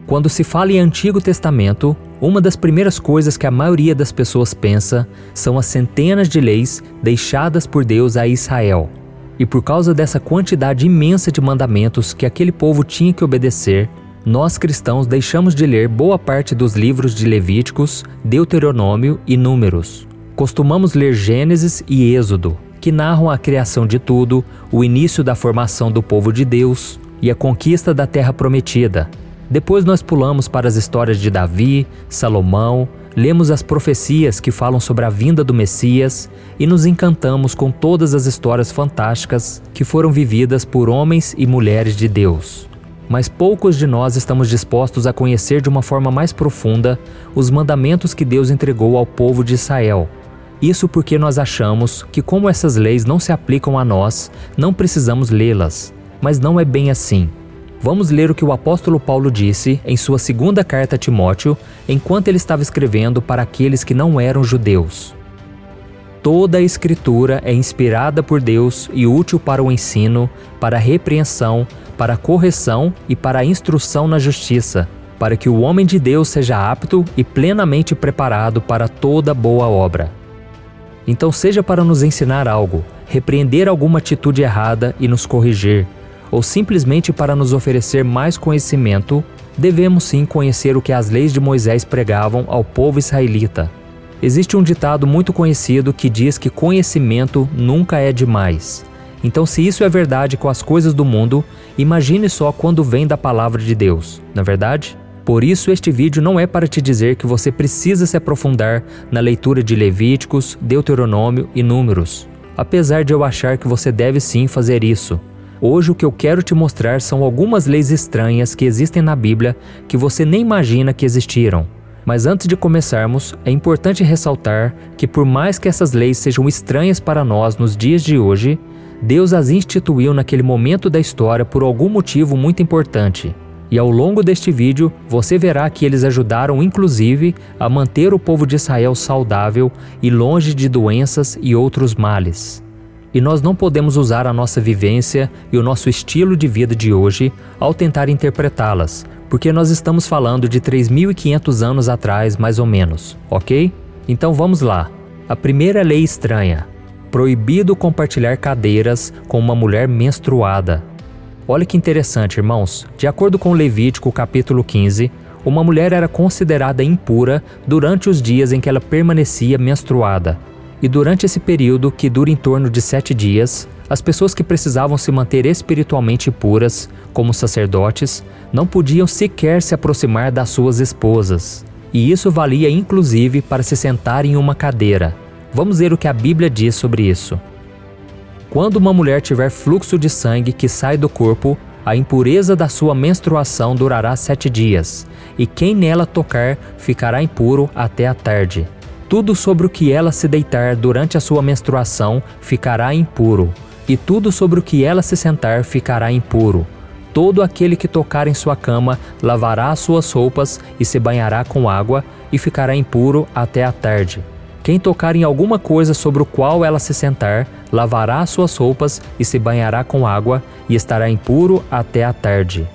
Quando se fala em Antigo Testamento, uma das primeiras coisas que a maioria das pessoas pensa são as centenas de leis deixadas por Deus a Israel. E por causa dessa quantidade imensa de mandamentos que aquele povo tinha que obedecer, nós cristãos deixamos de ler boa parte dos livros de Levíticos, Deuteronômio e Números. Costumamos ler Gênesis e Êxodo, que narram a criação de tudo, o início da formação do povo de Deus e a conquista da Terra Prometida. Depois nós pulamos para as histórias de Davi, Salomão, lemos as profecias que falam sobre a vinda do Messias e nos encantamos com todas as histórias fantásticas que foram vividas por homens e mulheres de Deus. Mas poucos de nós estamos dispostos a conhecer de uma forma mais profunda os mandamentos que Deus entregou ao povo de Israel. Isso porque nós achamos que, como essas leis não se aplicam a nós, não precisamos lê-las. Mas não é bem assim. Vamos ler o que o apóstolo Paulo disse em sua segunda carta a Timóteo, enquanto ele estava escrevendo para aqueles que não eram judeus. Toda a Escritura é inspirada por Deus e útil para o ensino, para a repreensão, para a correção e para a instrução na justiça, para que o homem de Deus seja apto e plenamente preparado para toda boa obra. Então, seja para nos ensinar algo, repreender alguma atitude errada e nos corrigir, ou simplesmente para nos oferecer mais conhecimento, devemos sim conhecer o que as leis de Moisés pregavam ao povo israelita. Existe um ditado muito conhecido que diz que conhecimento nunca é demais. Então, se isso é verdade com as coisas do mundo, imagine só quando vem da palavra de Deus, não é verdade? Por isso, este vídeo não é para te dizer que você precisa se aprofundar na leitura de Levíticos, Deuteronômio e Números, apesar de eu achar que você deve sim fazer isso. Hoje o que eu quero te mostrar são algumas leis estranhas que existem na Bíblia que você nem imagina que existiram. Mas antes de começarmos, é importante ressaltar que por mais que essas leis sejam estranhas para nós nos dias de hoje, Deus as instituiu naquele momento da história por algum motivo muito importante. E ao longo deste vídeo, você verá que eles ajudaram inclusive a manter o povo de Israel saudável e longe de doenças e outros males. E nós não podemos usar a nossa vivência e o nosso estilo de vida de hoje ao tentar interpretá-las, porque nós estamos falando de 3.500 anos atrás, mais ou menos, ok? Então vamos lá. A primeira lei estranha: proibido compartilhar cadeiras com uma mulher menstruada. Olha que interessante, irmãos. De acordo com Levítico capítulo 15, uma mulher era considerada impura durante os dias em que ela permanecia menstruada. E durante esse período, que dura em torno de 7 dias, as pessoas que precisavam se manter espiritualmente puras, como sacerdotes, não podiam sequer se aproximar das suas esposas. E isso valia inclusive para se sentar em uma cadeira. Vamos ver o que a Bíblia diz sobre isso. Quando uma mulher tiver fluxo de sangue que sai do corpo, a impureza da sua menstruação durará 7 dias, e quem nela tocar ficará impuro até a tarde. Tudo sobre o que ela se deitar durante a sua menstruação ficará impuro, e tudo sobre o que ela se sentar ficará impuro. Todo aquele que tocar em sua cama lavará as suas roupas e se banhará com água, e ficará impuro até a tarde. Quem tocar em alguma coisa sobre o qual ela se sentar, lavará as suas roupas e se banhará com água, e estará impuro até a tarde.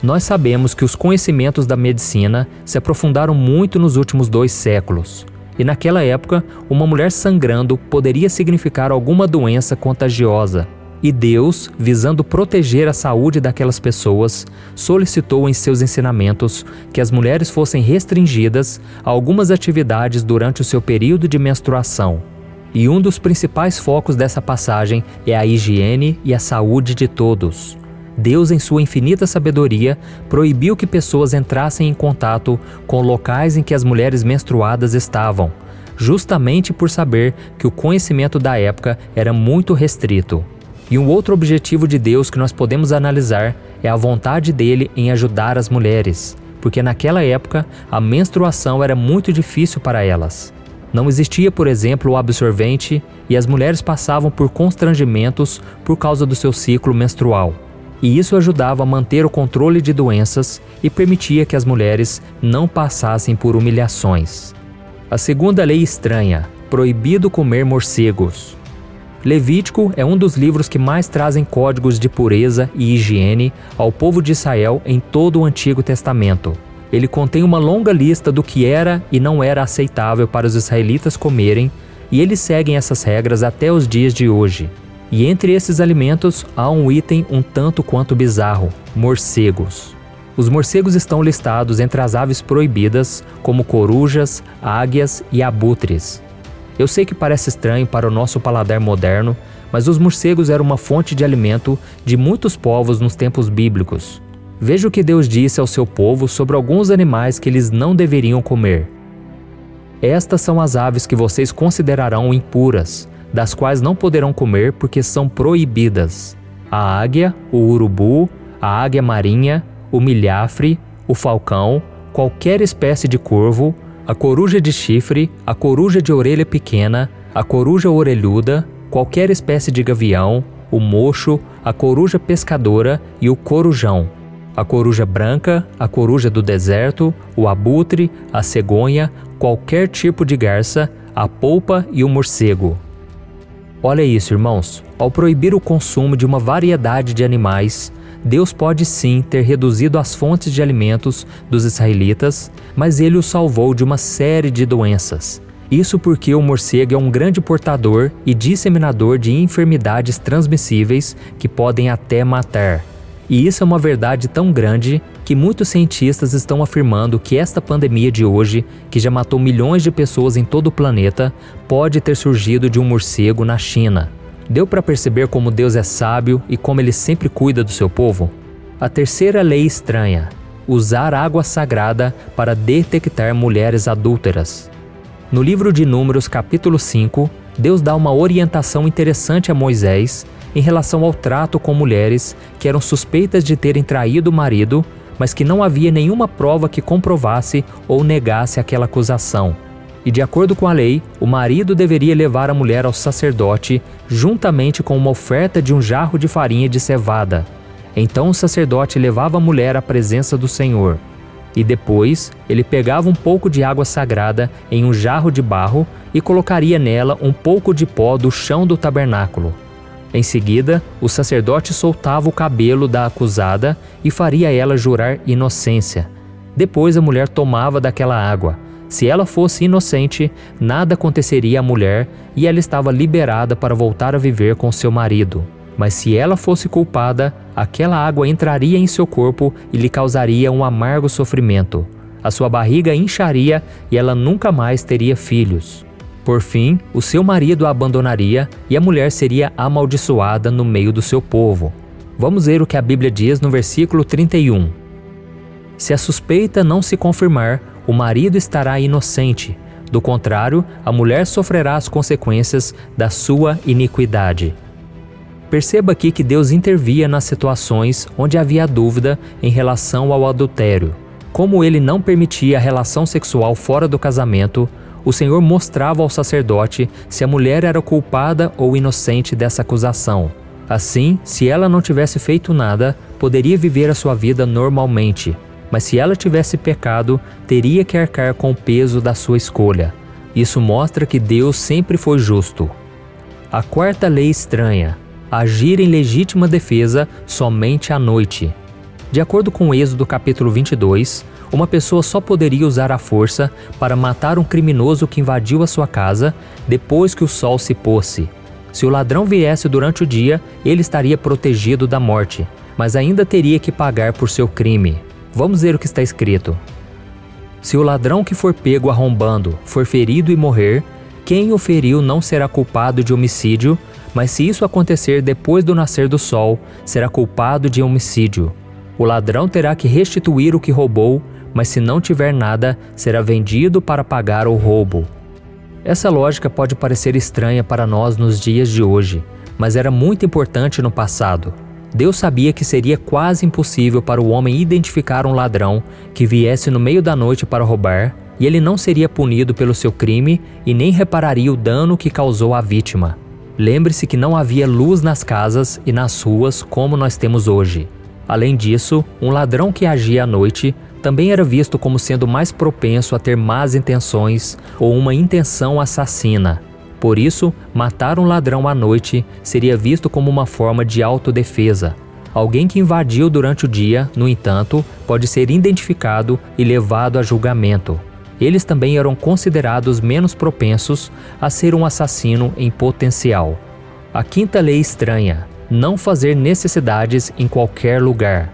Nós sabemos que os conhecimentos da medicina se aprofundaram muito nos últimos 2 séculos. E naquela época, uma mulher sangrando poderia significar alguma doença contagiosa. E Deus, visando proteger a saúde daquelas pessoas, solicitou em seus ensinamentos que as mulheres fossem restringidas a algumas atividades durante o seu período de menstruação. E um dos principais focos dessa passagem é a higiene e a saúde de todos. Deus, em sua infinita sabedoria, proibiu que pessoas entrassem em contato com locais em que as mulheres menstruadas estavam, justamente por saber que o conhecimento da época era muito restrito. E um outro objetivo de Deus que nós podemos analisar é a vontade dele em ajudar as mulheres, porque naquela época a menstruação era muito difícil para elas. Não existia, por exemplo, o absorvente e as mulheres passavam por constrangimentos por causa do seu ciclo menstrual. E isso ajudava a manter o controle de doenças e permitia que as mulheres não passassem por humilhações. A segunda lei estranha: proibido comer morcegos. Levítico é um dos livros que mais trazem códigos de pureza e higiene ao povo de Israel em todo o Antigo Testamento. Ele contém uma longa lista do que era e não era aceitável para os israelitas comerem, e eles seguem essas regras até os dias de hoje. E entre esses alimentos há um item um tanto quanto bizarro: morcegos. Os morcegos estão listados entre as aves proibidas, como corujas, águias e abutres. Eu sei que parece estranho para o nosso paladar moderno, mas os morcegos eram uma fonte de alimento de muitos povos nos tempos bíblicos. Veja o que Deus disse ao seu povo sobre alguns animais que eles não deveriam comer. Estas são as aves que vocês considerarão impuras, das quais não poderão comer porque são proibidas: a águia, o urubu, a águia marinha, o milhafre, o falcão, qualquer espécie de corvo, a coruja de chifre, a coruja de orelha pequena, a coruja orelhuda, qualquer espécie de gavião, o mocho, a coruja pescadora e o corujão, a coruja branca, a coruja do deserto, o abutre, a cegonha, qualquer tipo de garça, a polpa e o morcego. Olha isso, irmãos. Ao proibir o consumo de uma variedade de animais, Deus pode sim ter reduzido as fontes de alimentos dos israelitas, mas ele os salvou de uma série de doenças. Isso porque o morcego é um grande portador e disseminador de enfermidades transmissíveis que podem até matar. E isso é uma verdade tão grande que muitos cientistas estão afirmando que esta pandemia de hoje, que já matou milhões de pessoas em todo o planeta, pode ter surgido de um morcego na China. Deu para perceber como Deus é sábio e como Ele sempre cuida do seu povo? A terceira lei estranha: usar água sagrada para detectar mulheres adúlteras. No livro de Números, capítulo 5, Deus dá uma orientação interessante a Moisés em relação ao trato com mulheres que eram suspeitas de terem traído o marido, mas que não havia nenhuma prova que comprovasse ou negasse aquela acusação. E de acordo com a lei, o marido deveria levar a mulher ao sacerdote juntamente com uma oferta de um jarro de farinha de cevada. Então o sacerdote levava a mulher à presença do Senhor. E depois, ele pegava um pouco de água sagrada em um jarro de barro e colocaria nela um pouco de pó do chão do tabernáculo. Em seguida, o sacerdote soltava o cabelo da acusada e faria ela jurar inocência. Depois a mulher tomava daquela água. Se ela fosse inocente, nada aconteceria à mulher e ela estava liberada para voltar a viver com seu marido. Mas se ela fosse culpada, aquela água entraria em seu corpo e lhe causaria um amargo sofrimento. A sua barriga incharia e ela nunca mais teria filhos. Por fim, o seu marido a abandonaria e a mulher seria amaldiçoada no meio do seu povo. Vamos ver o que a Bíblia diz no versículo 31. Se a suspeita não se confirmar, o marido estará inocente. Do contrário, a mulher sofrerá as consequências da sua iniquidade. Perceba aqui que Deus intervia nas situações onde havia dúvida em relação ao adultério. Como ele não permitia a relação sexual fora do casamento, o Senhor mostrava ao sacerdote se a mulher era culpada ou inocente dessa acusação. Assim, se ela não tivesse feito nada, poderia viver a sua vida normalmente. Mas se ela tivesse pecado, teria que arcar com o peso da sua escolha. Isso mostra que Deus sempre foi justo. A quarta lei estranha: agir em legítima defesa somente à noite. De acordo com Êxodo capítulo 22, uma pessoa só poderia usar a força para matar um criminoso que invadiu a sua casa depois que o sol se pôsse. Se o ladrão viesse durante o dia, ele estaria protegido da morte, mas ainda teria que pagar por seu crime. Vamos ver o que está escrito. Se o ladrão que for pego arrombando for ferido e morrer, quem o feriu não será culpado de homicídio, mas se isso acontecer depois do nascer do sol, será culpado de homicídio. O ladrão terá que restituir o que roubou, mas se não tiver nada, será vendido para pagar o roubo. Essa lógica pode parecer estranha para nós nos dias de hoje, mas era muito importante no passado. Deus sabia que seria quase impossível para o homem identificar um ladrão que viesse no meio da noite para roubar, e ele não seria punido pelo seu crime e nem repararia o dano que causou à vítima. Lembre-se que não havia luz nas casas e nas ruas como nós temos hoje. Além disso, um ladrão que agia à noite também era visto como sendo mais propenso a ter más intenções ou uma intenção assassina. Por isso, matar um ladrão à noite seria visto como uma forma de autodefesa. Alguém que invadiu durante o dia, no entanto, pode ser identificado e levado a julgamento. Eles também eram considerados menos propensos a ser um assassino em potencial. A quinta lei estranha: não fazer necessidades em qualquer lugar.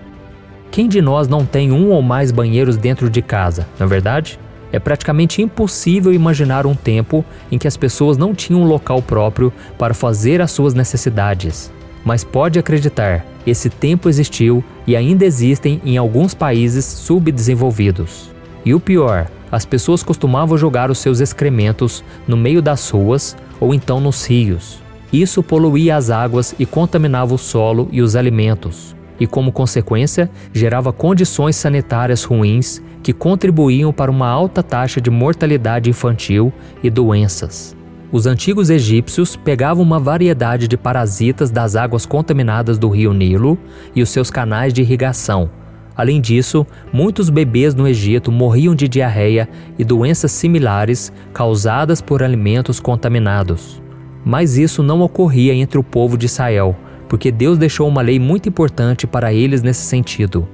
Quem de nós não tem um ou mais banheiros dentro de casa, não é verdade? É praticamente impossível imaginar um tempo em que as pessoas não tinham um local próprio para fazer as suas necessidades. Mas pode acreditar, esse tempo existiu e ainda existem em alguns países subdesenvolvidos. E o pior, as pessoas costumavam jogar os seus excrementos no meio das ruas ou então nos rios. Isso poluía as águas e contaminava o solo e os alimentos. E como consequência, gerava condições sanitárias ruins que contribuíam para uma alta taxa de mortalidade infantil e doenças. Os antigos egípcios pegavam uma variedade de parasitas das águas contaminadas do rio Nilo e os seus canais de irrigação. Além disso, muitos bebês no Egito morriam de diarreia e doenças similares causadas por alimentos contaminados. Mas isso não ocorria entre o povo de Israel, porque Deus deixou uma lei muito importante para eles nesse sentido.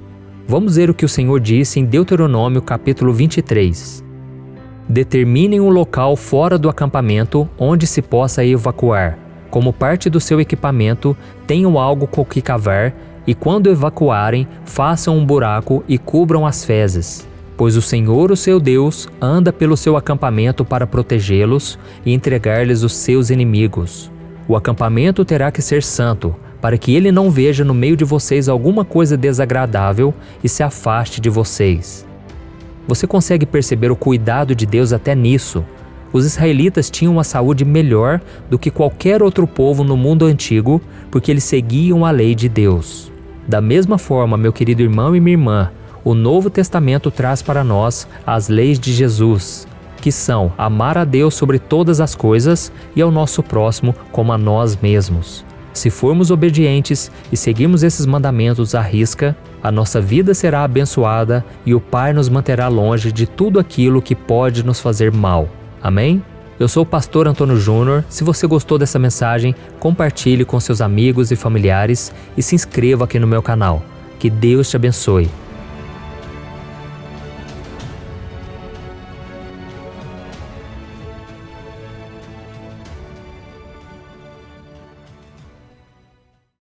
Vamos ver o que o Senhor disse em Deuteronômio capítulo 23. Determinem um local fora do acampamento onde se possa evacuar. Como parte do seu equipamento, tenham algo com que cavar e quando evacuarem, façam um buraco e cubram as fezes. Pois o Senhor, o seu Deus, anda pelo seu acampamento para protegê-los e entregar-lhes os seus inimigos. O acampamento terá que ser santo, para que ele não veja no meio de vocês alguma coisa desagradável e se afaste de vocês. Você consegue perceber o cuidado de Deus até nisso? Os israelitas tinham uma saúde melhor do que qualquer outro povo no mundo antigo, porque eles seguiam a lei de Deus. Da mesma forma, meu querido irmão e minha irmã, o Novo Testamento traz para nós as leis de Jesus, que são amar a Deus sobre todas as coisas e ao nosso próximo como a nós mesmos. Se formos obedientes e seguirmos esses mandamentos à risca, a nossa vida será abençoada e o Pai nos manterá longe de tudo aquilo que pode nos fazer mal. Amém? Eu sou o pastor Antônio Júnior. Se você gostou dessa mensagem, compartilhe com seus amigos e familiares e se inscreva aqui no meu canal. Que Deus te abençoe.